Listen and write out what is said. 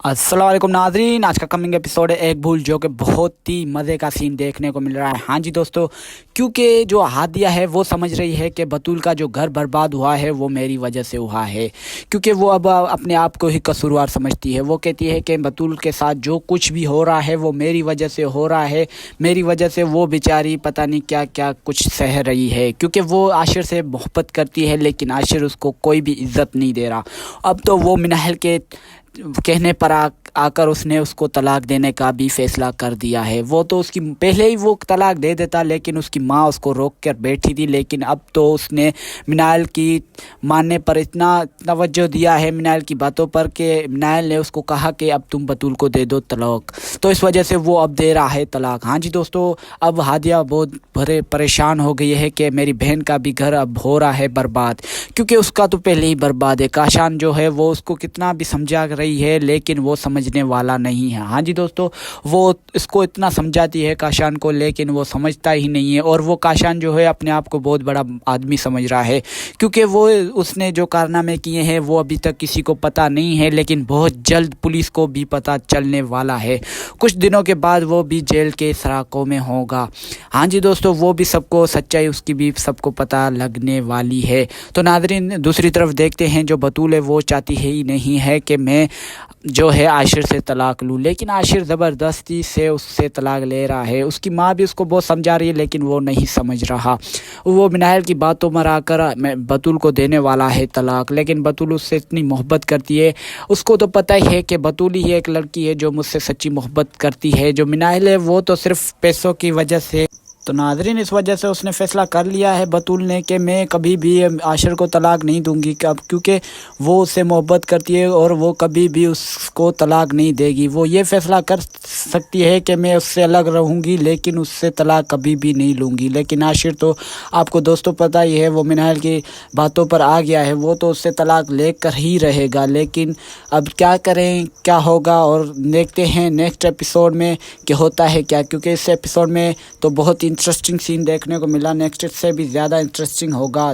अस्सलाम वालेकुम नाज़रीन, आज का कमिंग एपिसोड है एक भूल, जो कि बहुत ही मज़े का सीन देखने को मिल रहा है। हाँ जी दोस्तों, क्योंकि जो हादिया है वो समझ रही है कि बतूल का जो घर बर्बाद हुआ है वो मेरी वजह से हुआ है, क्योंकि वो अब अपने आप को ही कसूरवार समझती है। वो कहती है कि बतूल के साथ जो कुछ भी हो रहा है वो मेरी वजह से हो रहा है, मेरी वजह से वो बेचारी पता नहीं क्या क्या कुछ सह रही है, क्योंकि वो आशिर से मोहब्बत करती है लेकिन आशिर उसको कोई भी इज़्ज़त नहीं दे रहा। अब तो वो मिनाहल के कहने पर आकर उसने उसको तलाक देने का भी फ़ैसला कर दिया है। वो तो उसकी पहले ही वो तलाक दे देता, लेकिन उसकी माँ उसको रोक कर बैठी थी। लेकिन अब तो उसने मिनाइल की मानने पर इतना तवज्जो दिया है मिनाइल की बातों पर कि मिनाइल ने उसको कहा कि अब तुम बतूल को दे दो तलाक, तो इस वजह से वो अब दे रहा है तलाक। हाँ जी दोस्तों, अब हादिया बहुत परेशान हो गई है कि मेरी बहन का भी घर अब हो रहा है बर्बाद, क्योंकि उसका तो पहले ही बर्बाद है। काशान जो है वो उसको कितना भी समझा रही है लेकिन वो समझने वाला नहीं है। हाँ जी दोस्तों, वो इसको इतना समझाती है काशान को, लेकिन वो समझता ही नहीं है। और वो काशान जो है अपने आप को बहुत बड़ा आदमी समझ रहा है, क्योंकि वो उसने जो कारनामे किए हैं वो अभी तक किसी को पता नहीं है, लेकिन बहुत जल्द पुलिस को भी पता चलने वाला है। कुछ दिनों के बाद वो भी जेल के सराखों में होगा। हाँ जी दोस्तों, वो भी सबको सच्चाई उसकी भी सबको पता लगने वाली है। तो नाज़रीन, दूसरी तरफ देखते हैं जो बतूल है वो चाहती है ही नहीं है कि मैं जो है आशिर से तलाक लूँ, लेकिन आशिर ज़बरदस्ती से उससे तलाक ले रहा है। उसकी माँ भी उसको बहुत समझा रही है लेकिन वो नहीं समझ रहा। वो मिनाइल की बातों में आकर बतूल को देने वाला है तलाक, लेकिन बतूल उससे इतनी मोहब्बत करती है। उसको तो पता ही है कि बतूल ही एक लड़की है जो मुझसे सच्ची मोहब्बत करती है। जो मिनाइल है वो तो सिर्फ पैसों की वजह से। तो नाज़रीन, इस वजह से उसने फ़ैसला कर लिया है बतूल ने कि मैं कभी भी आशिर को तलाक नहीं दूंगी, कब, क्योंकि वो उससे मोहब्बत करती है और वो कभी भी उसको तलाक नहीं देगी। वो ये फ़ैसला कर सकती है कि मैं उससे अलग रहूंगी लेकिन उससे तलाक कभी भी नहीं लूँगी। लेकिन आशिर तो आपको दोस्तों पता ही है, वो मिनाइल की बातों पर आ गया है। वो तो उससे तलाक लेकर ही रहेगा, लेकिन अब क्या करें, क्या होगा, और देखते हैं नेक्स्ट एपिसोड में कि होता है क्या, क्योंकि इस एपिसोड में तो बहुत इंटरेस्टिंग सीन देखने को मिला। नेक्स्ट से भी ज़्यादा इंटरेस्टिंग होगा।